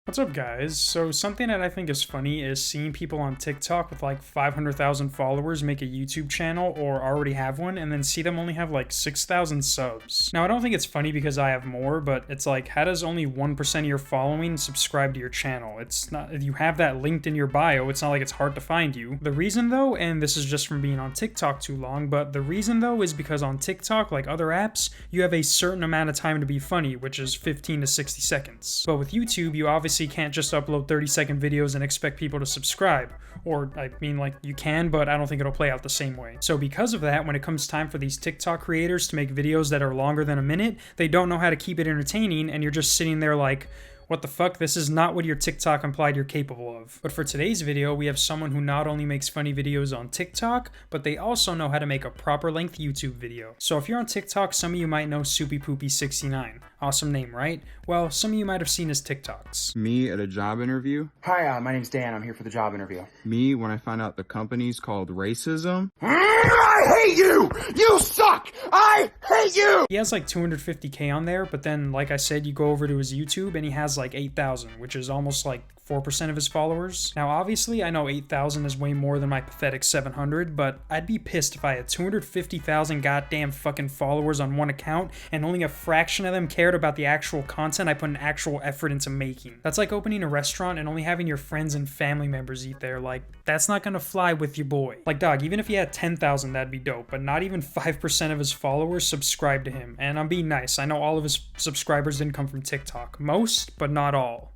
What's up, guys? So something that I think is funny is seeing people on TikTok with like 500,000 followers make a YouTube channel or already have one and then see them only have like 6,000 subs. Now, I don't think it's funny because I have more, but it's like, how does only 1% of your following subscribe to your channel? It's not, you have that linked in your bio, it's not like it's hard to find you. The reason though, and this is just from being on TikTok too long, but the reason though is because on TikTok, like other apps, you have a certain amount of time to be funny, which is 15 to 60 seconds. But with YouTube, you obviously can't just upload 30-second videos and expect people to subscribe. Or, I mean, like, you can, but I don't think it'll play out the same way. So because of that, when it comes time for these TikTok creators to make videos that are longer than a minute, they don't know how to keep it entertaining, and you're just sitting there like, what the fuck? This is not what your TikTok implied you're capable of. But for today's video, we have someone who not only makes funny videos on TikTok, but they also know how to make a proper length YouTube video. So if you're on TikTok, some of you might know Soupy Poopy 69. Awesome name, right? Well, some of you might have seen his TikToks. Me at a job interview. Hi, my name's Dan. I'm here for the job interview. Me when I find out the company's called racism. I hate you! You suck! I hate you! He has like 250K on there, but then, like I said, you go over to his YouTube and he has like 8,000, which is almost like 4% of his followers. Now, obviously, I know 8,000 is way more than my pathetic 700, but I'd be pissed if I had 250,000 goddamn fucking followers on one account and only a fraction of them cared about the actual content I put an actual effort into making. That's like opening a restaurant and only having your friends and family members eat there. Like, that's not gonna fly with your boy. Like, dog, even if he had 10,000, that'd be dope, but not even 5% of his followers subscribe to him. And I'm being nice. I know all of his subscribers didn't come from TikTok. Most, but not all.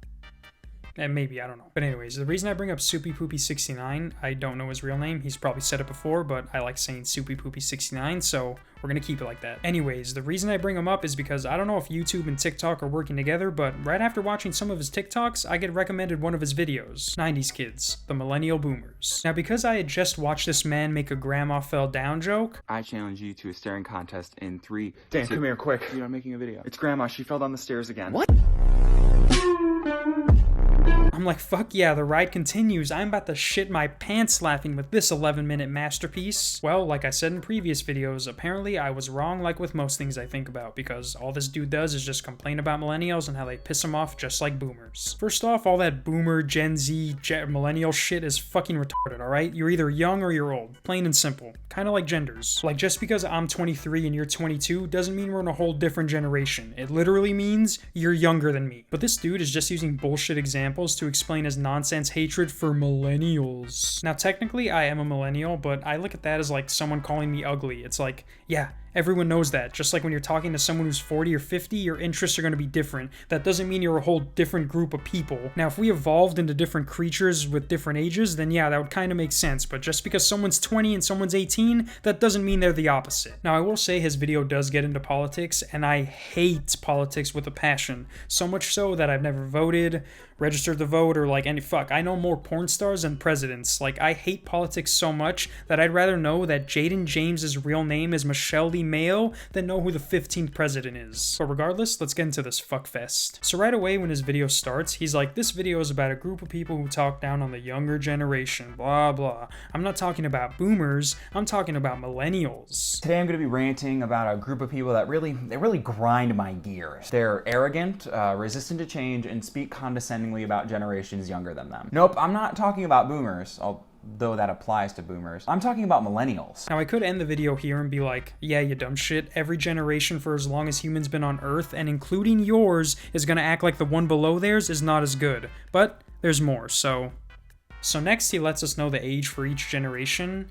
And maybe, I don't know. But anyways, the reason I bring up Soupy Poopy 69, I don't know his real name. He's probably said it before, but I like saying Soupy Poopy 69, so we're gonna keep it like that. Anyways, the reason I bring him up is because I don't know if YouTube and TikTok are working together, but right after watching some of his TikToks, I get recommended one of his videos. 90s kids, the millennial boomers. Now, because I had just watched this man make a grandma fell down joke, I challenge you to a staring contest in 3, Dan, 2. come here, quick. You know, I'm making a video. It's Grandma. She fell down the stairs again. What? I'm like, fuck yeah, the ride continues. I'm about to shit my pants laughing with this 11-minute masterpiece. Well, like I said in previous videos, apparently I was wrong like with most things I think about, because all this dude does is just complain about millennials and how they piss him off just like boomers. First off, all that boomer, Gen Z, millennial shit is fucking retarded, alright? You're either young or you're old. Plain and simple. Kinda like genders. Like, just because I'm 23 and you're 22 doesn't mean we're in a whole different generation. It literally means you're younger than me. But this dude is just using bullshit examples to explain his nonsense hatred for millennials. Now, technically, I am a millennial, but I look at that as like someone calling me ugly. It's like, yeah, everyone knows that. Just like when you're talking to someone who's 40 or 50, your interests are going to be different. That doesn't mean you're a whole different group of people. Now, if we evolved into different creatures with different ages, then yeah, that would kind of make sense. But just because someone's 20 and someone's 18, that doesn't mean they're the opposite. Now, I will say his video does get into politics, and I hate politics with a passion. So much so that I've never voted, registered to vote, or like any fuck. I know more porn stars than presidents. Like, I hate politics so much that I'd rather know that Jaden James's real name is Michelle Lee Mayo than know who the 15th president is. But regardless, let's get into this fuckfest. So right away when his video starts, he's like, this video is about a group of people who talk down on the younger generation, blah blah. I'm not talking about boomers, I'm talking about millennials. Today I'm going to be ranting about a group of people that really grind my gears. They're arrogant, resistant to change, and speak condescendingly about generations younger than them. Nope, I'm not talking about boomers, although that applies to boomers. I'm talking about millennials. Now, I could end the video here and be like, yeah, you dumb shit. Every generation for as long as humans been on Earth, and including yours, is gonna act like the one below theirs is not as good. But there's more, so next he lets us know the age for each generation.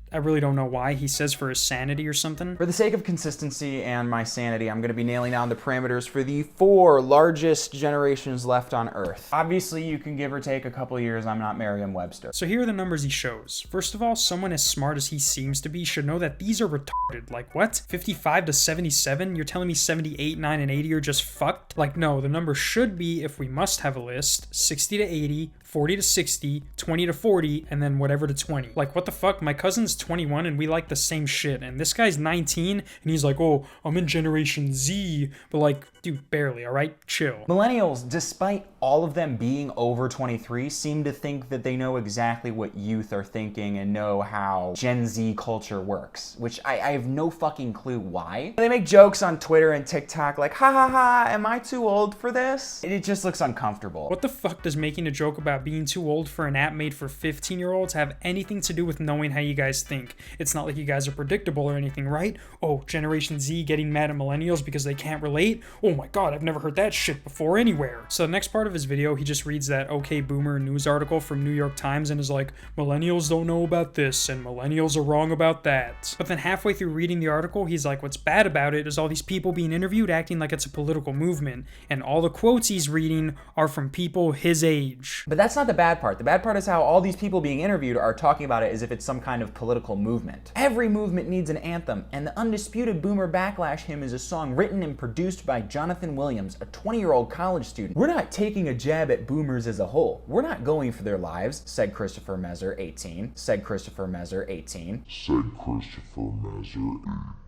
I really don't know why. He says for his sanity or something. For the sake of consistency and my sanity, I'm going to be nailing down the parameters for the 4 largest generations left on Earth. Obviously, you can give or take a couple years. I'm not Merriam-Webster. So here are the numbers he shows. First of all, someone as smart as he seems to be should know that these are retarded. Like, what? 55 to 77? You're telling me 78, 9, and 80 are just fucked? Like, no, the number should be, if we must have a list, 60 to 80, 40 to 60, 20 to 40, and then whatever to 20. Like, what the fuck? My cousin's 21 and we like the same shit, and this guy's 19 and he's like, oh, I'm in Generation Z, but like, dude, barely, alright? Chill. Millennials, despite all of them being over 23, seem to think that they know exactly what youth are thinking and know how Gen Z culture works, which I have no fucking clue why. They make jokes on Twitter and TikTok like, ha ha ha, am I too old for this? It just looks uncomfortable. What the fuck does making a joke about being too old for an app made for 15-year-olds have anything to do with knowing how you guys think? It's not like you guys are predictable or anything, right? Oh, Generation Z getting mad at millennials because they can't relate? Oh my god, I've never heard that shit before anywhere. So the next part of his video, he just reads that OK Boomer news article from New York Times and is like, millennials don't know about this and millennials are wrong about that. But then halfway through reading the article, he's like, what's bad about it is all these people being interviewed acting like it's a political movement, and all the quotes he's reading are from people his age. But that's not the bad part. The bad part is how all these people being interviewed are talking about it as if it's some kind of political movement. Every movement needs an anthem, and the Undisputed Boomer Backlash Hymn is a song written and produced by Jonathan Williams, a 20-year-old college student. We're not taking a jab at boomers as a whole. We're not going for their lives, said Christopher Messer, 18. Said Christopher Messer, 18. Said Christopher Messer,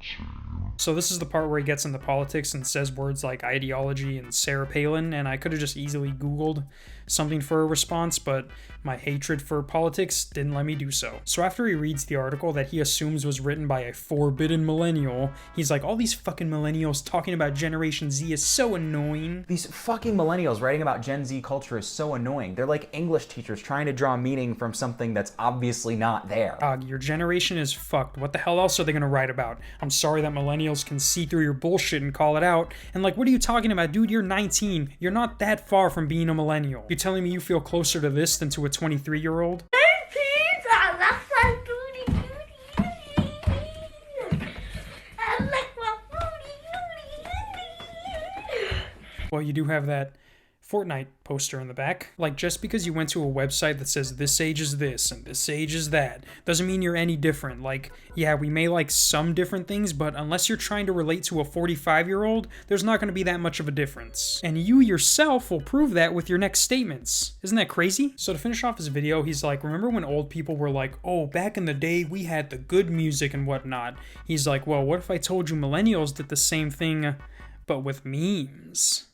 18. So this is the part where he gets into politics and says words like ideology and Sarah Palin, and I could have just easily Googled something for a response, but my hatred for politics didn't let me do so. So after he reads the article that he assumes was written by a forbidden millennial, he's like, all these fucking millennials talking about Generation Z is so annoying. These fucking millennials writing about Gen Z culture is so annoying. They're like English teachers trying to draw meaning from something that's obviously not there. Your generation is fucked. What the hell else are they gonna write about? I'm sorry that millennials can see through your bullshit and call it out. And like, what are you talking about, dude? You're 19. You're not that far from being a millennial. You're telling me you feel closer to this than to a 23-year-old? Well, you do have that Fortnite poster in the back. Like, just because you went to a website that says this age is this and this age is that doesn't mean you're any different. Like, yeah, we may like some different things, but unless you're trying to relate to a 45-year-old, there's not going to be that much of a difference. And you yourself will prove that with your next statements. Isn't that crazy? So to finish off his video, he's like, remember when old people were like, oh, back in the day, we had the good music and whatnot. He's like, well, what if I told you millennials did the same thing, but with memes?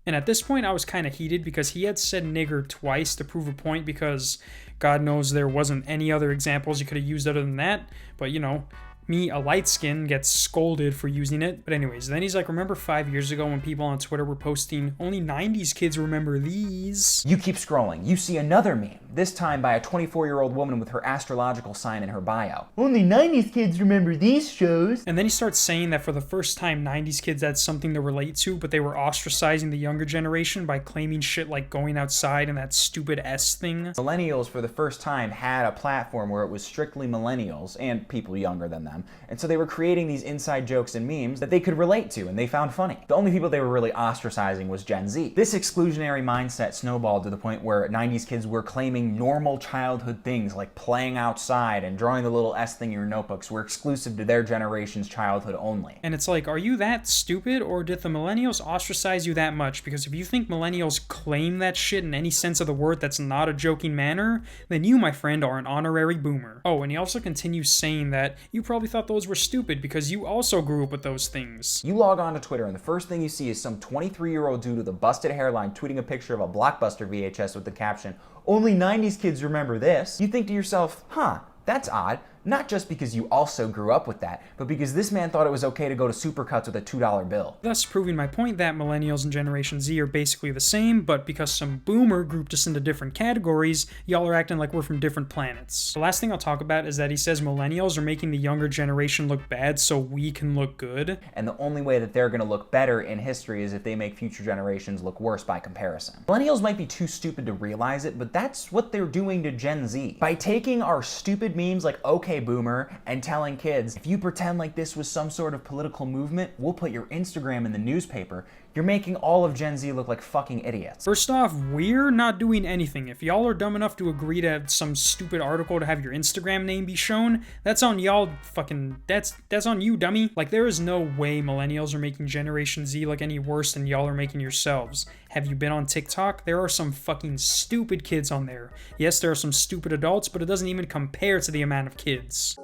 And at this point, I was kind of heated because he had said nigger twice to prove a point because God knows there wasn't any other examples you could have used other than that. But, you know, me, a light skin, gets scolded for using it. But anyways, then he's like, remember 5 years ago when people on Twitter were posting, only 90s kids remember these? You keep scrolling. You see another meme, this time by a 24-year-old woman with her astrological sign in her bio. Only 90s kids remember these shows. And then he starts saying that for the first time, 90s kids had something to relate to, but they were ostracizing the younger generation by claiming shit like going outside and that stupid S thing. Millennials, for the first time, had a platform where it was strictly millennials and people younger than them. And so they were creating these inside jokes and memes that they could relate to and they found funny. The only people they were really ostracizing was Gen Z. This exclusionary mindset snowballed to the point where 90s kids were claiming normal childhood things like playing outside and drawing the little S thing in your notebooks were exclusive to their generation's childhood only. And it's like, are you that stupid, or did the millennials ostracize you that much? Because if you think millennials claim that shit in any sense of the word that's not a joking manner, then you, my friend, are an honorary boomer. Oh, and he also continues saying that you probably thought those were stupid because you also grew up with those things. You log on to Twitter and the first thing you see is some 23-year-old dude with a busted hairline tweeting a picture of a Blockbuster VHS with the caption, only 90s kids remember this. You think to yourself, huh, that's odd. Not just because you also grew up with that, but because this man thought it was okay to go to Supercuts with a $2 bill. Thus proving my point that millennials and Generation Z are basically the same, but because some boomer grouped us into different categories, y'all are acting like we're from different planets. The last thing I'll talk about is that he says millennials are making the younger generation look bad so we can look good. And the only way that they're going to look better in history is if they make future generations look worse by comparison. Millennials might be too stupid to realize it, but that's what they're doing to Gen Z. By taking our stupid memes like OK Boomer and telling kids, if you pretend like this was some sort of political movement, we'll put your Instagram in the newspaper, You're making all of Gen Z look like fucking idiots. First off, we're not doing anything. If y'all are dumb enough to agree to some stupid article to have your Instagram name be shown, that's on y'all fucking, that's on you, dummy. Like, there is no way millennials are making Generation Z look any worse than y'all are making yourselves. Have you been on TikTok? There are some fucking stupid kids on there. Yes, there are some stupid adults, but it doesn't even compare to the amount of kids.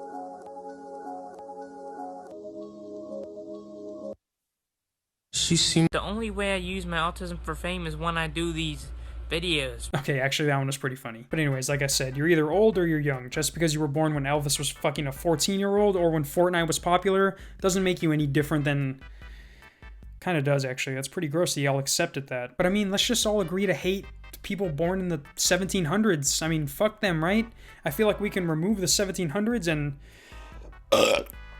The only way I use my autism for fame is when I do these videos. Okay, actually that one was pretty funny. But anyways, like I said, you're either old or you're young. Just because you were born when Elvis was fucking a 14-year-old or when Fortnite was popular doesn't make you any different than... Kinda does, actually. That's pretty gross that y'all accepted that. But I mean, let's just all agree to hate people born in the 1700s. I mean, fuck them, right? I feel like we can remove the 1700s and...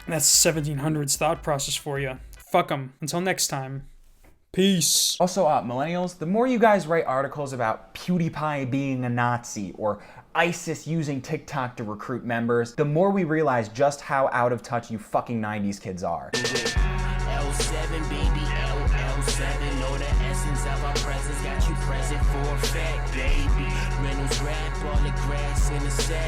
That's 1700s thought process for you. Fuck them. Until next time. Peace. Also, millennials, the more you guys write articles about PewDiePie being a Nazi or ISIS using TikTok to recruit members, the more we realize just how out of touch you fucking 90s kids are. L7, baby, LL7. Know the essence of our presence, got you present for a fact, baby. Reynolds rap, all the grass in the sack.